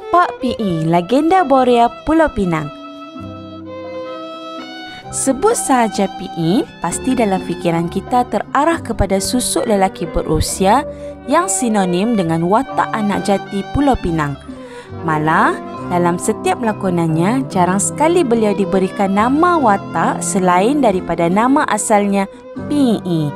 Pak PE, legenda Borea Pulau Pinang. Sebut sahaja PE, pasti dalam fikiran kita terarah kepada susuk lelaki berusia yang sinonim dengan watak anak jati Pulau Pinang. Malah, dalam setiap lakonannya, jarang sekali beliau diberikan nama watak selain daripada nama asalnya PE.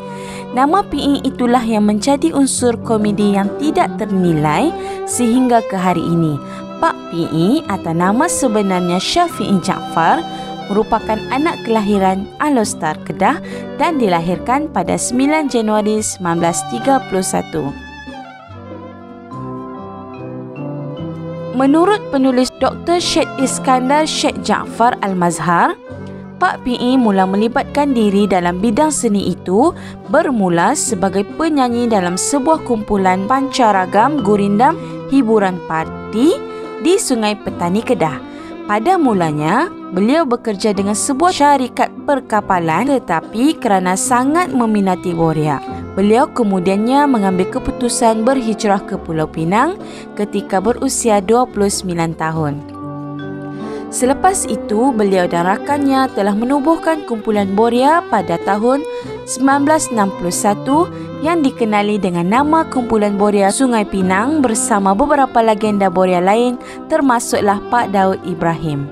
Nama PE itulah yang menjadi unsur komedi yang tidak ternilai sehingga ke hari ini. Pak PE atau nama sebenarnya Syafi'i Jaafar merupakan anak kelahiran Alostar, Kedah dan dilahirkan pada 9 Januari 1931. Menurut penulis Dr. Syed Iskandar Syed Jaafar Al-Mazhar, Pak PE mula melibatkan diri dalam bidang seni itu bermula sebagai penyanyi dalam sebuah kumpulan pancaragam gurindam hiburan parti di Sungai Petani, Kedah. Pada mulanya, beliau bekerja dengan sebuah syarikat perkapalan tetapi kerana sangat meminati Borea, beliau kemudiannya mengambil keputusan berhijrah ke Pulau Pinang ketika berusia 29 tahun. Selepas itu, beliau dan rakannya telah menubuhkan kumpulan Borea pada tahun 1961 yang dikenali dengan nama Kumpulan Borea Sungai Pinang bersama beberapa legenda Borea lain termasuklah Pak Daud Ibrahim.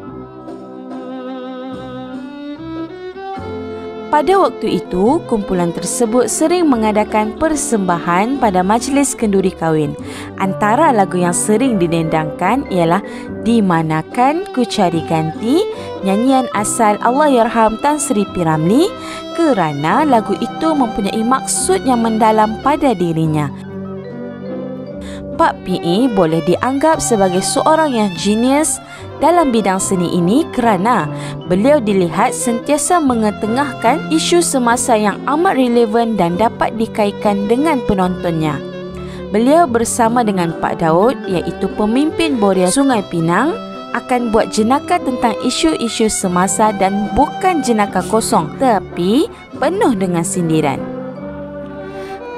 Pada waktu itu, kumpulan tersebut sering mengadakan persembahan pada majlis kenduri kahwin. Antara lagu yang sering didendangkan ialah Di Manakan Ku Cari Ganti, nyanyian asal Allahyarham Tan Sri P. Ramlee, kerana lagu itu mempunyai maksud yang mendalam pada dirinya. Pak PE boleh dianggap sebagai seorang yang genius dalam bidang seni ini kerana beliau dilihat sentiasa mengetengahkan isu semasa yang amat relevan dan dapat dikaitkan dengan penontonnya. Beliau bersama dengan Pak Daud, iaitu pemimpin Borea Sungai Pinang, akan buat jenaka tentang isu-isu semasa dan bukan jenaka kosong, tapi penuh dengan sindiran.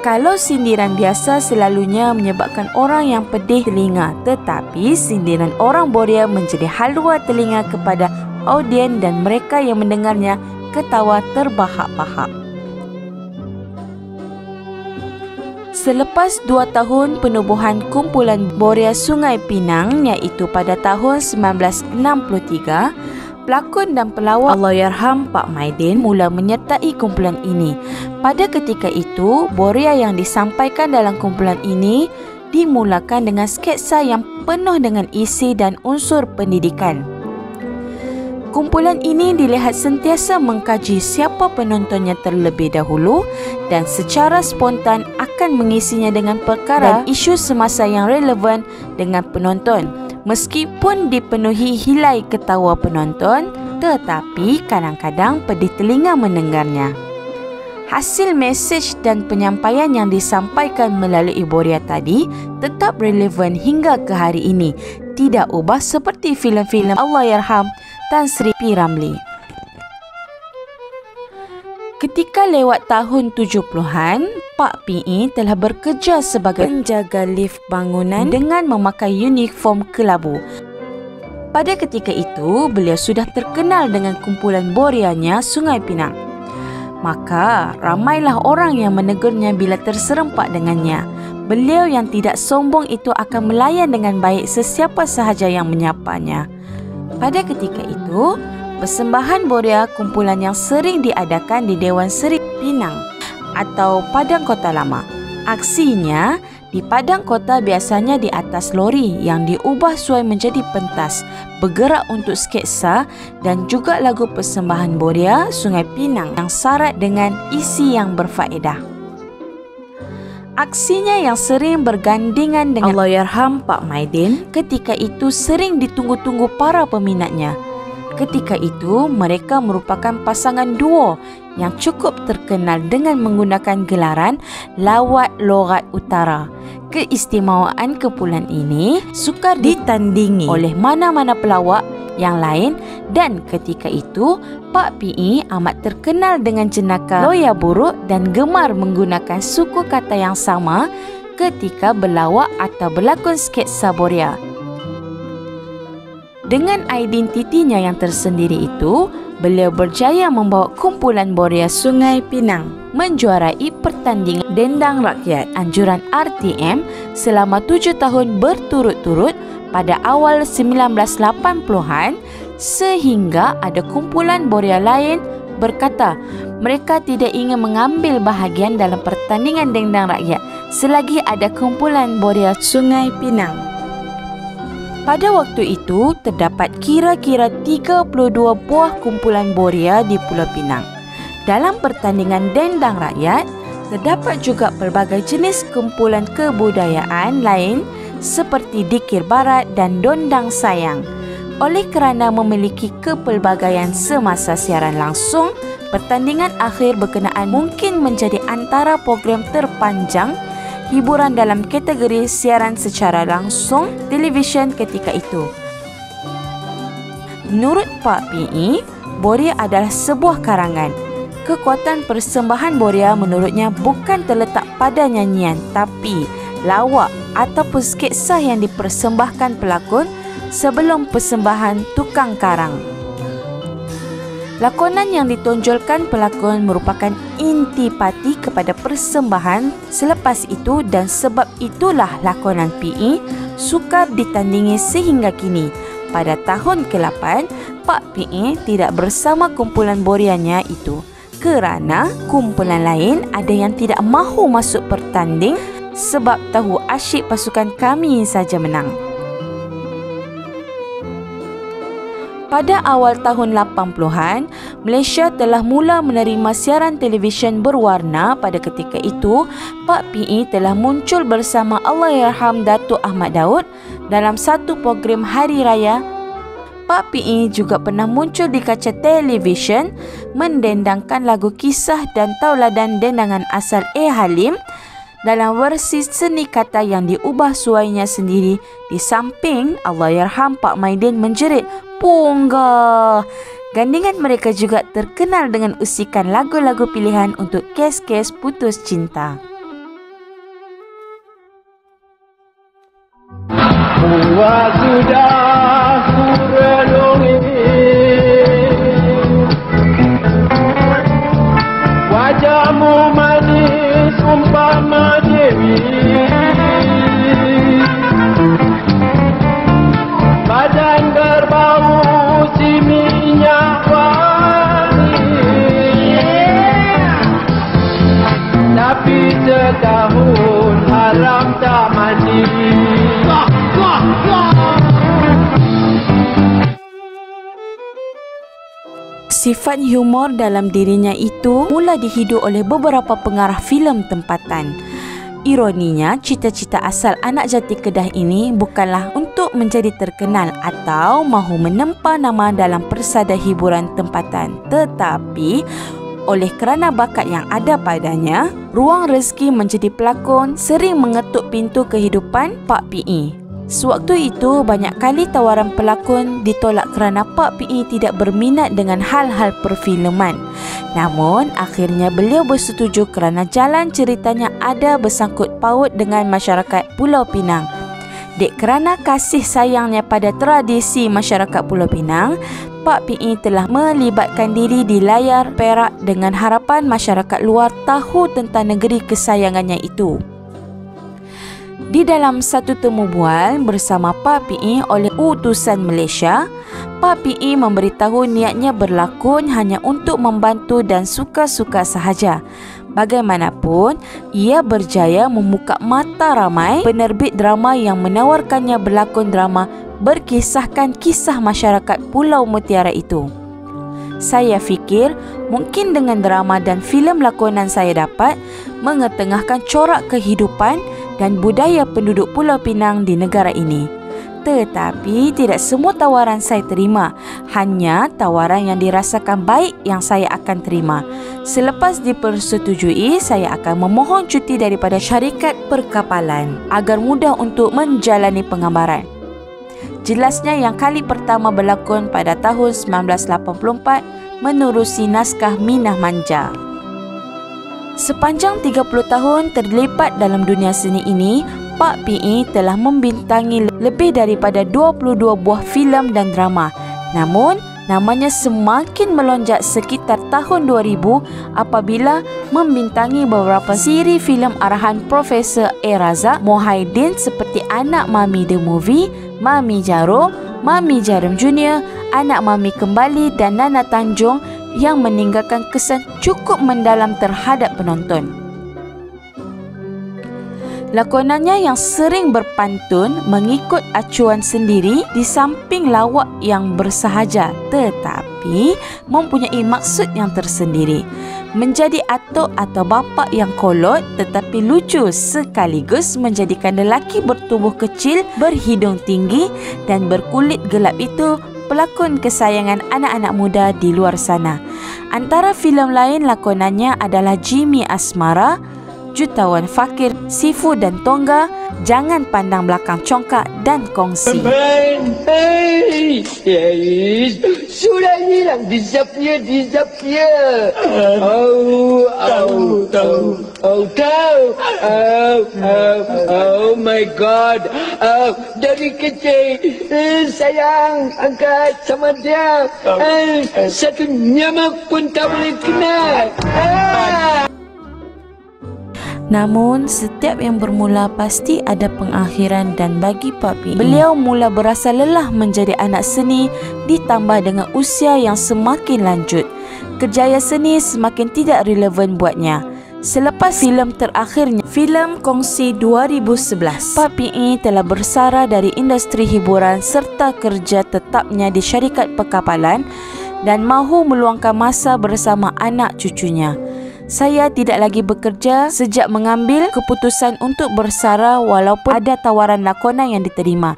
Kalau sindiran biasa selalunya menyebabkan orang yang pedih telinga, tetapi sindiran orang Borea menjadi halwa telinga kepada audien dan mereka yang mendengarnya ketawa terbahak-bahak. Selepas 2 tahun penubuhan kumpulan Borea Sungai Pinang, iaitu pada tahun 1963, pelakon dan pelawak Allahyarham Pak Maidin mula menyertai kumpulan ini. Pada ketika itu, Borea yang disampaikan dalam kumpulan ini dimulakan dengan sketsa yang penuh dengan isi dan unsur pendidikan. Kumpulan ini dilihat sentiasa mengkaji siapa penontonnya terlebih dahulu dan secara spontan akan mengisinya dengan perkara dan isu semasa yang relevan dengan penonton. Meskipun dipenuhi hilai ketawa penonton, tetapi kadang-kadang pedih telinga mendengarnya. Hasil mesej dan penyampaian yang disampaikan melalui Borea tadi tetap relevan hingga ke hari ini, tidak ubah seperti filem-filem Allahyarham Tan Sri P. Ramlee. Ketika lewat tahun 70-an, Pak PE telah bekerja sebagai penjaga lift bangunan dengan memakai uniform kelabu. Pada ketika itu, beliau sudah terkenal dengan kumpulan Boreanya Sungai Pinang. Maka, ramailah orang yang menegurnya bila terserempak dengannya. Beliau yang tidak sombong itu akan melayan dengan baik sesiapa sahaja yang menyapanya. Pada ketika itu, persembahan Borea kumpulan yang sering diadakan di Dewan Seri Pinang atau Padang Kota Lama. Aksinya di Padang Kota biasanya di atas lori yang diubah suai menjadi pentas, bergerak untuk sketsa dan juga lagu persembahan Borea Sungai Pinang yang syarat dengan isi yang berfaedah. Aksinya yang sering bergandingan dengan Allahyarham Pak Maidin ketika itu sering ditunggu-tunggu para peminatnya. Ketika itu, mereka merupakan pasangan duo yang cukup terkenal dengan menggunakan gelaran Lawat Lorat Utara. Keistimewaan kumpulan ini sukar ditandingi oleh mana-mana pelawak yang lain dan ketika itu, Pak PE amat terkenal dengan jenaka loya buruk dan gemar menggunakan suku kata yang sama ketika berlawak atau berlakon sketsa Borea. Dengan identitinya yang tersendiri itu, beliau berjaya membawa kumpulan Boria Sungai Pinang menjuarai pertandingan dendang rakyat anjuran RTM selama 7 tahun berturut-turut pada awal 1980-an, sehingga ada kumpulan Boria lain berkata mereka tidak ingin mengambil bahagian dalam pertandingan dendang rakyat selagi ada kumpulan Boria Sungai Pinang. Pada waktu itu, terdapat kira-kira 32 buah kumpulan Boria di Pulau Pinang. Dalam pertandingan dendang rakyat, terdapat juga pelbagai jenis kumpulan kebudayaan lain seperti Dikir Barat dan Dondang Sayang. Oleh kerana memiliki kepelbagaian semasa siaran langsung, pertandingan akhir berkenaan mungkin menjadi antara program terpanjang hiburan dalam kategori siaran secara langsung televisyen ketika itu. Menurut Pak P.E., Boria adalah sebuah karangan. Kekuatan persembahan Boria menurutnya bukan terletak pada nyanyian, tapi lawak ataupun sketsa yang dipersembahkan pelakon sebelum persembahan tukang karang. Lakonan yang ditonjolkan pelakon merupakan intipati kepada persembahan selepas itu, dan sebab itulah lakonan P.E. sukar ditandingi sehingga kini. Pada tahun ke-8, Pak P.E. tidak bersama kumpulan Borianya itu kerana kumpulan lain ada yang tidak mahu masuk pertanding sebab tahu asyik pasukan kami saja menang. Pada awal tahun 80-an, Malaysia telah mula menerima siaran televisyen berwarna. Pada ketika itu, Pak P.E. telah muncul bersama Allahyarham Datuk Ahmad Daud dalam satu program hari raya. Pak P.E. juga pernah muncul di kaca televisyen mendendangkan lagu kisah dan tauladan dendangan asal A. Halim dalam versi seni kata yang diubah suainya sendiri. Di samping Allahyarham Pak Maidin menjerit "Punggah!" Gandingan mereka juga terkenal dengan usikan lagu-lagu pilihan untuk kes-kes putus cinta. Buat sudah ku renungi wajahmu manis umpama dewi, badan berbau si minyak wangi, tapi setahun haram tak mandi. Sifat humor dalam dirinya itu mula dihidu oleh beberapa pengarah filem tempatan. Ironinya, cita-cita asal anak jati Kedah ini bukanlah untuk menjadi terkenal atau mahu menempa nama dalam persada hiburan tempatan, tetapi oleh kerana bakat yang ada padanya, ruang rezeki menjadi pelakon sering mengetuk pintu kehidupan Pak P.E. Sewaktu itu, banyak kali tawaran pelakon ditolak kerana Pak P.E. tidak berminat dengan hal-hal perfilman. Namun, akhirnya beliau bersetuju kerana jalan ceritanya ada bersangkut paut dengan masyarakat Pulau Pinang. Dek kerana kasih sayangnya pada tradisi masyarakat Pulau Pinang, Pak P.E. telah melibatkan diri di layar perak dengan harapan masyarakat luar tahu tentang negeri kesayangannya itu. Di dalam satu temu bual bersama Pak P.E. oleh utusan Malaysia, Pak P.E. memberitahu niatnya berlakon hanya untuk membantu dan suka-suka sahaja. Bagaimanapun, ia berjaya membuka mata ramai penerbit drama yang menawarkannya berlakon drama berkisahkan kisah masyarakat Pulau Mutiara itu. Saya fikir mungkin dengan drama dan filem lakonan saya dapat mengetengahkan corak kehidupan dan budaya penduduk Pulau Pinang di negara ini. Tetapi tidak semua tawaran saya terima, hanya tawaran yang dirasakan baik yang saya akan terima. Selepas dipersetujui, saya akan memohon cuti daripada syarikat perkapalan agar mudah untuk menjalani penggambaran. Jelasnya yang kali pertama berlakon pada tahun 1984 menerusi naskah Minah Manja. Sepanjang 30 tahun terlibat dalam dunia seni ini, Pak PE telah membintangi lebih daripada 22 buah filem dan drama. Namun, namanya semakin melonjak sekitar tahun 2000 apabila membintangi beberapa siri filem arahan Profesor A. Razak Mohaidin seperti Anak Mami The Movie, Mami Jarum, Mami Jarum Junior, Anak Mami Kembali dan Nana Tanjung yang meninggalkan kesan cukup mendalam terhadap penonton. Lakonannya yang sering berpantun mengikut acuan sendiri di samping lawak yang bersahaja tetapi mempunyai maksud yang tersendiri. Menjadi atuk atau bapa yang kolot tetapi lucu sekaligus menjadikan lelaki bertubuh kecil, berhidung tinggi dan berkulit gelap itu pelakon kesayangan anak-anak muda di luar sana. Antara filem lain lakonannya adalah Jimmy Asmara, Jutawan Fakir, Sifu dan Tongga, Jangan Pandang Belakang Congkak dan Kongsi. Hey, yes. Sudah hilang, disappear. Oh my God. Dari kecil sayang angkat sama dia. Satu nyamak pun tak boleh kenal. Namun, setiap yang bermula pasti ada pengakhiran dan bagi Pak PE, beliau mula berasa lelah menjadi anak seni ditambah dengan usia yang semakin lanjut. Kerjaya seni semakin tidak relevan buatnya. Selepas filem terakhirnya, filem Kongsi 2011, Pak PE telah bersara dari industri hiburan serta kerja tetapnya di syarikat perkapalan dan mahu meluangkan masa bersama anak cucunya. Saya tidak lagi bekerja sejak mengambil keputusan untuk bersara walaupun ada tawaran lakonan yang diterima.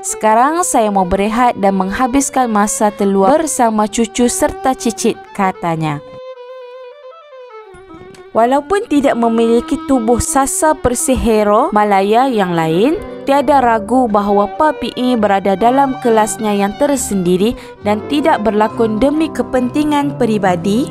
Sekarang saya mau berehat dan menghabiskan masa terluang bersama cucu serta cicit, katanya. Walaupun tidak memiliki tubuh Sasa Persihero Malaya yang lain, tiada ragu bahawa Pak PE berada dalam kelasnya yang tersendiri dan tidak berlakon demi kepentingan peribadi.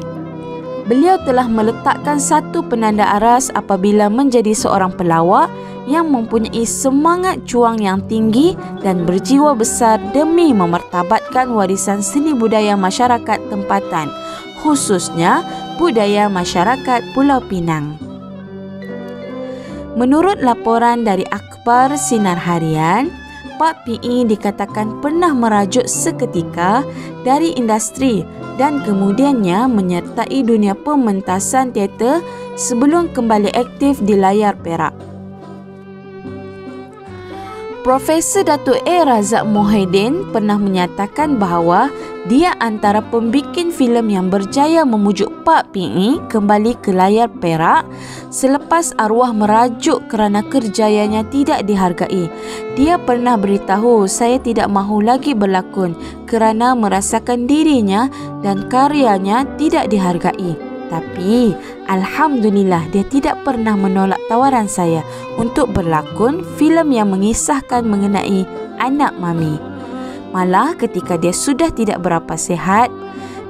Beliau telah meletakkan satu penanda aras apabila menjadi seorang pelawak yang mempunyai semangat juang yang tinggi dan berjiwa besar demi memartabatkan warisan seni budaya masyarakat tempatan, khususnya budaya masyarakat Pulau Pinang. Menurut laporan dari akhbar Sinar Harian, Pak PE dikatakan pernah merajuk seketika dari industri dan kemudiannya menyertai dunia pementasan teater sebelum kembali aktif di layar perak. Profesor Datuk A. Razak Mohaidin pernah menyatakan bahawa dia antara pembikin filem yang berjaya memujuk Pak PE kembali ke layar perak selepas arwah merajuk kerana kerjayanya tidak dihargai. Dia pernah beritahu, saya tidak mahu lagi berlakon kerana merasakan dirinya dan karyanya tidak dihargai. Tapi, alhamdulillah dia tidak pernah menolak tawaran saya untuk berlakon filem yang mengisahkan mengenai anak mami. Malah ketika dia sudah tidak berapa sihat,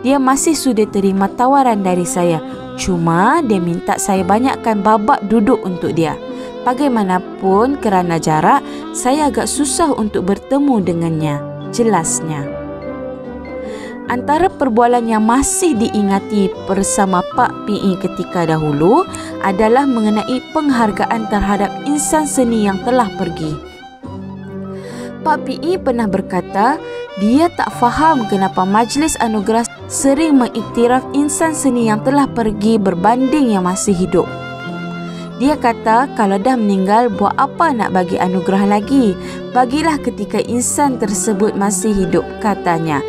dia masih sudi terima tawaran dari saya. Cuma dia minta saya banyakkan babak duduk untuk dia. Bagaimanapun kerana jarak, saya agak susah untuk bertemu dengannya, jelasnya. Antara perbualan yang masih diingati bersama Pak PE ketika dahulu adalah mengenai penghargaan terhadap insan seni yang telah pergi. Pak PE pernah berkata, dia tak faham kenapa Majlis Anugerah sering mengiktiraf insan seni yang telah pergi berbanding yang masih hidup. Dia kata, kalau dah meninggal, buat apa nak bagi anugerah lagi? Bagilah ketika insan tersebut masih hidup, katanya.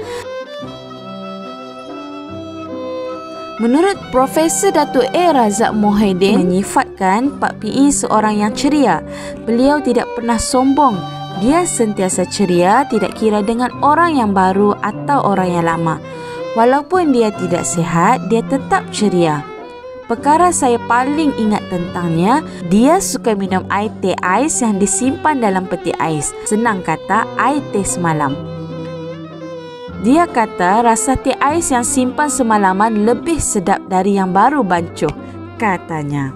Menurut Profesor Datuk A. Razak Mohaidin menyifatkan Pak PE seorang yang ceria. Beliau tidak pernah sombong. Dia sentiasa ceria, tidak kira dengan orang yang baru atau orang yang lama. Walaupun dia tidak sihat, dia tetap ceria. Perkara saya paling ingat tentangnya, dia suka minum air teh ais yang disimpan dalam peti ais. Senang kata, air teh semalam. Dia kata rasa teh ais yang simpan semalaman lebih sedap dari yang baru bancuh, katanya.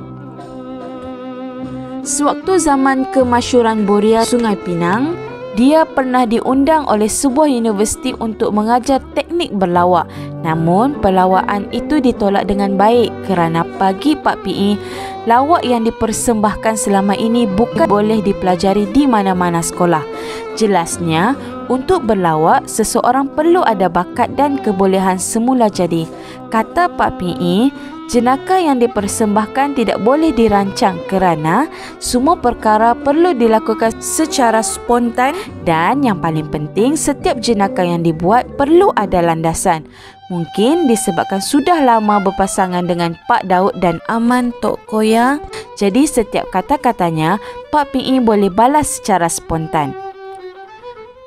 Sewaktu zaman kemasyhuran Boria Sungai Pinang, dia pernah diundang oleh sebuah universiti untuk mengajar teknik berlawak. Namun, pelawaan itu ditolak dengan baik kerana bagi Pak PE, lawak yang dipersembahkan selama ini bukan boleh dipelajari di mana-mana sekolah. Jelasnya, untuk berlawak, seseorang perlu ada bakat dan kebolehan semula jadi. Kata Pak PE, jenaka yang dipersembahkan tidak boleh dirancang kerana semua perkara perlu dilakukan secara spontan dan yang paling penting setiap jenaka yang dibuat perlu ada landasan. Mungkin disebabkan sudah lama berpasangan dengan Pak Daud dan Aman Tok Koya, jadi setiap kata-katanya Pak PE boleh balas secara spontan.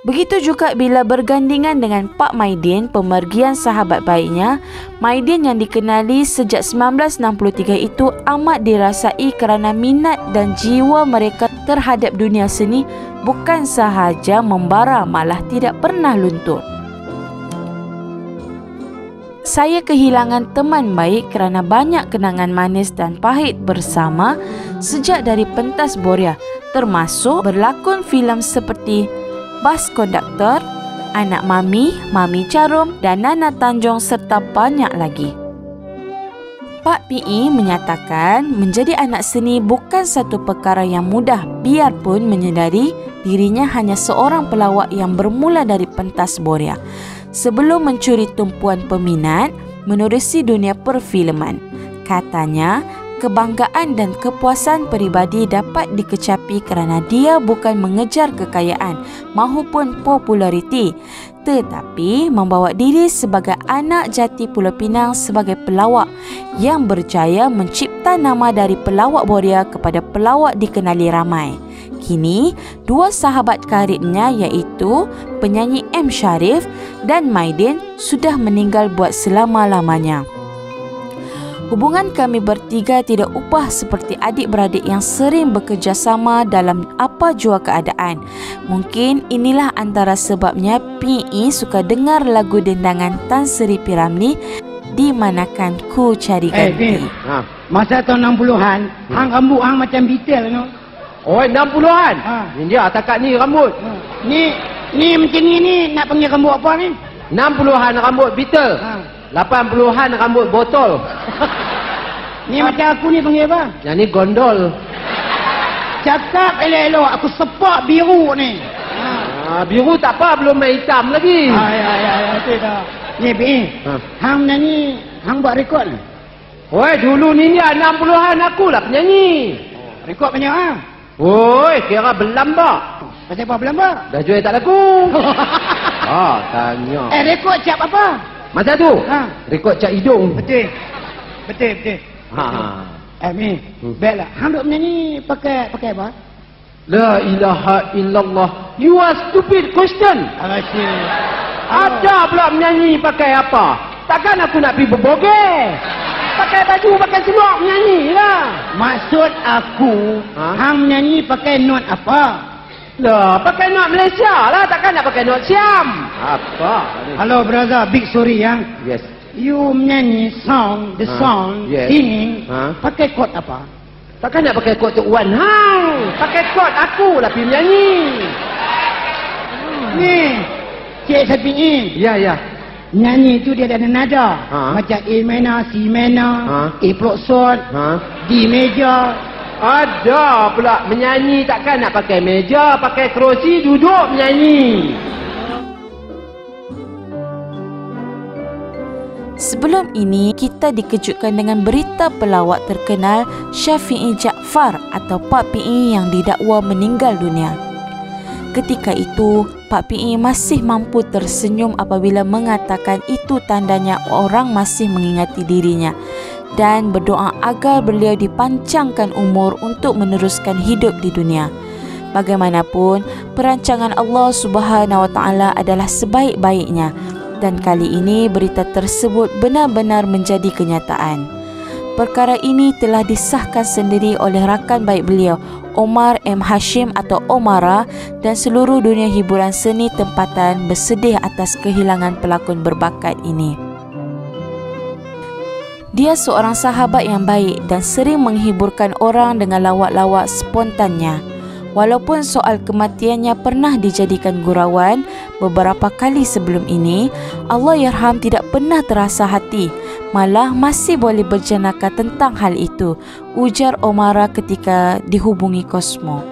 Begitu juga bila bergandingan dengan Pak Maidin, pemergian sahabat baiknya. Maidin yang dikenali sejak 1963 itu amat dirasai kerana minat dan jiwa mereka terhadap dunia seni bukan sahaja membara, malah tidak pernah luntur. Saya kehilangan teman baik kerana banyak kenangan manis dan pahit bersama sejak dari pentas Boria, termasuk berlakon filem seperti Bas Konduktor, Anak Mami, Mami Carum dan Nana Tanjung serta banyak lagi. Pak PE menyatakan menjadi anak seni bukan satu perkara yang mudah biarpun menyedari dirinya hanya seorang pelawak yang bermula dari pentas Boria. Sebelum mencuri tumpuan peminat menerusi dunia perfilman, katanya, kebanggaan dan kepuasan peribadi dapat dikecapi kerana dia bukan mengejar kekayaan maupun populariti, tetapi membawa diri sebagai anak jati Pulau Pinang sebagai pelawak yang berjaya mencipta nama dari pelawak Boria kepada pelawak dikenali ramai. Kini, dua sahabat karibnya iaitu penyanyi M. Sharif dan Maidin sudah meninggal buat selama-lamanya. Hubungan kami bertiga tidak ubah seperti adik-beradik yang sering bekerjasama dalam apa jua keadaan. Mungkin inilah antara sebabnya PE suka dengar lagu dendangan Tan Sri P. Ramlee, Di Manakan Ku Cari Ganti. Masa tahun 60-an, hang rambut hang macam Beatles no. Oh, 60-an? Ini dia takat ni rambut. Ni macam ni nak panggil rambut apa ni? 60-an rambut Beatles. 80-an rambut botol. Ni macam aku ni panggil apa? Yang ni gondol. Cakap elok-elok, aku sepak biru ni. Biru tak apa, belum main hitam lagi. Ya, betul dah. Ni PE, hang nyanyi, hang buat rekod ni? Oi, dulu ni 60-an akulah penyanyi. Rekod banyak ah. Oi, kira belambak. Pasal apa belambak? Dah jual tak laku. Tanya. Rekod cap apa? Masa tu? Rekod cap hidung. Betul. Mi, baiklah. Hang duk menyanyi pakai apa? La ilaha illallah. You are stupid question. Ada pula menyanyi pakai apa? Takkan aku nak pergi berbogel. Pakai baju, pakai seluar menyanyi lah. Maksud aku, hang menyanyi pakai not apa? Lah, pakai not Malaysia lah. Takkan nak pakai not Siam. Apa? Hello brother, big sorry yang. Yes. You menyanyi song, the song, yes. singing, pakai kod apa? Takkan nak pakai kod Tok Wan hang. Pakai kod aku lah pergi menyanyi. Ni, Cik Sapi Ya. Nyanyi tu dia ada nada. Macam A minor, C minor, A proxon, D major. Ada pula menyanyi takkan nak pakai meja, pakai kerusi duduk menyanyi. Sebelum ini, kita dikejutkan dengan berita pelawak terkenal Syafi'i Jaafar atau Pak PE yang didakwa meninggal dunia. Ketika itu, Pak PE masih mampu tersenyum apabila mengatakan itu tandanya orang masih mengingati dirinya dan berdoa agar beliau dipanjangkan umur untuk meneruskan hidup di dunia. Bagaimanapun, perancangan Allah Subhanahu Wa Taala adalah sebaik-baiknya. Dan kali ini berita tersebut benar-benar menjadi kenyataan. Perkara ini telah disahkan sendiri oleh rakan baik beliau, Omar M. Hashim atau Omara, dan seluruh dunia hiburan seni tempatan bersedih atas kehilangan pelakon berbakat ini. Dia seorang sahabat yang baik dan sering menghiburkan orang dengan lawak-lawak spontannya. Walaupun soal kematiannya pernah dijadikan gurauan beberapa kali sebelum ini, Allahyarham tidak pernah terasa hati, malah masih boleh berjenaka tentang hal itu, ujar Omara ketika dihubungi Kosmo.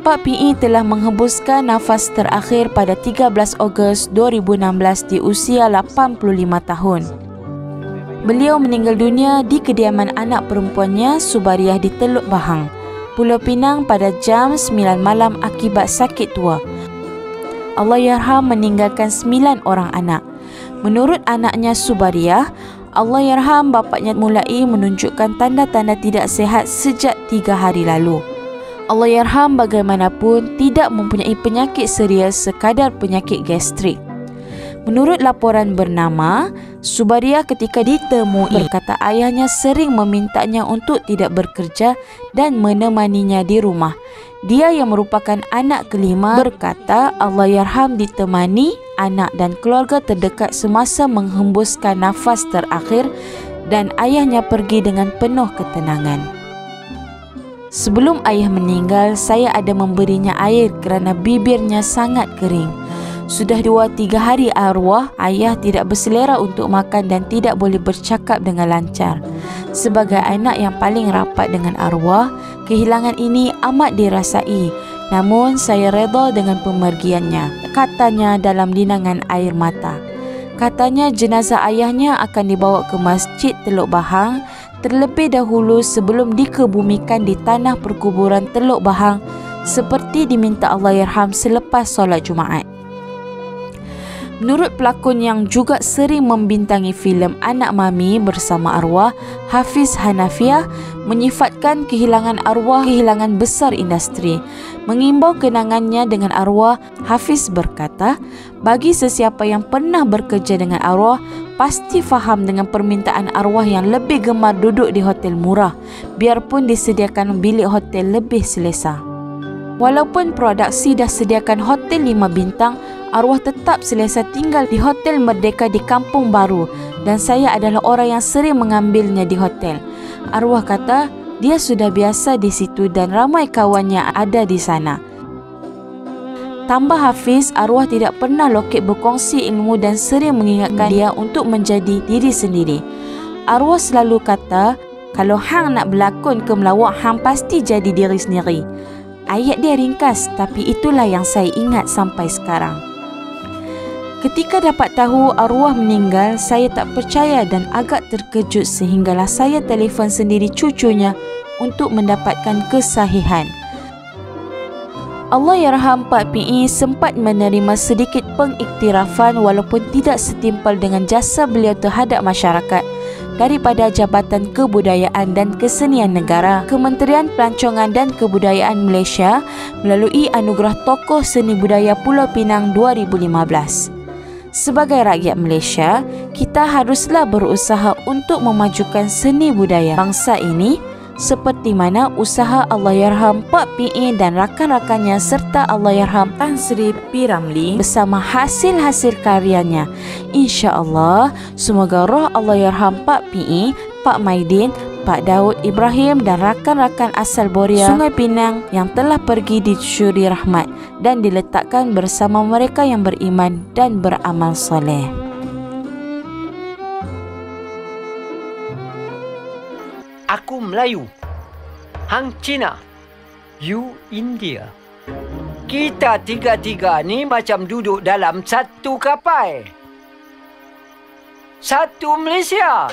Pak PE telah menghembuskan nafas terakhir pada 13 Ogos 2016 di usia 85 tahun. Beliau meninggal dunia di kediaman anak perempuannya Subariah di Teluk Bahang, Pulau Pinang pada jam 9 malam akibat sakit tua. Allahyarham meninggalkan 9 orang anak. Menurut anaknya Subariah, Allahyarham bapaknya mulai menunjukkan tanda-tanda tidak sihat sejak 3 hari lalu. Allahyarham bagaimanapun tidak mempunyai penyakit serius sekadar penyakit gastrik. Menurut laporan bernama, Subariah ketika ditemui berkata ayahnya sering memintanya untuk tidak bekerja dan menemaninya di rumah. Dia yang merupakan anak kelima berkata Allahyarham ditemani anak dan keluarga terdekat semasa menghembuskan nafas terakhir dan ayahnya pergi dengan penuh ketenangan. Sebelum ayah meninggal, saya ada memberinya air kerana bibirnya sangat kering. Sudah 2-3 hari arwah ayah tidak berselera untuk makan dan tidak boleh bercakap dengan lancar. Sebagai anak yang paling rapat dengan arwah, kehilangan ini amat dirasai. Namun saya reda dengan pemergiannya, katanya dalam linangan air mata. Katanya jenazah ayahnya akan dibawa ke Masjid Teluk Bahang terlebih dahulu sebelum dikebumikan di tanah perkuburan Teluk Bahang seperti diminta Allahyarham selepas solat Jumaat. Menurut pelakon yang juga sering membintangi filem Anak Mami bersama arwah, Hafiz Hanafiah menyifatkan kehilangan arwah kehilangan besar industri. Mengimbau kenangannya dengan arwah, Hafiz berkata, bagi sesiapa yang pernah bekerja dengan arwah, pasti faham dengan permintaan arwah yang lebih gemar duduk di hotel murah, biarpun disediakan bilik hotel lebih selesa. Walaupun produksi dah sediakan hotel 5 bintang, arwah tetap selesa tinggal di Hotel Merdeka di Kampung Baru dan saya adalah orang yang sering mengambilnya di hotel. Arwah kata dia sudah biasa di situ dan ramai kawannya ada di sana. Tambah Hafiz, arwah tidak pernah lokek berkongsi ilmu dan sering mengingatkan dia untuk menjadi diri sendiri. Arwah selalu kata, kalau hang nak berlakon ke melawak, hang pasti jadi diri sendiri. Ayat dia ringkas, tapi itulah yang saya ingat sampai sekarang. Ketika dapat tahu arwah meninggal, saya tak percaya dan agak terkejut sehinggalah saya telefon sendiri cucunya untuk mendapatkan kesahihan. Allahyarham Pak PE sempat menerima sedikit pengiktirafan walaupun tidak setimpal dengan jasa beliau terhadap masyarakat daripada Jabatan Kebudayaan dan Kesenian Negara, Kementerian Pelancongan dan Kebudayaan Malaysia melalui Anugerah Tokoh Seni Budaya Pulau Pinang 2015. Sebagai rakyat Malaysia, kita haruslah berusaha untuk memajukan seni budaya bangsa ini seperti mana usaha Allahyarham Pak PE dan rakan-rakannya serta Allahyarham Tan Sri P. Ramlee bersama hasil-hasil karyanya. InsyaAllah, semoga roh Allahyarham Pak PE, Pak Maidin, Pak Daud Ibrahim dan rakan-rakan asal Boria, Sungai Pinang yang telah pergi dicuri rahmat dan diletakkan bersama mereka yang beriman dan beramal soleh. Aku Melayu, hang Cina, you India. Kita tiga-tiga ni macam duduk dalam satu kapal. Satu Malaysia.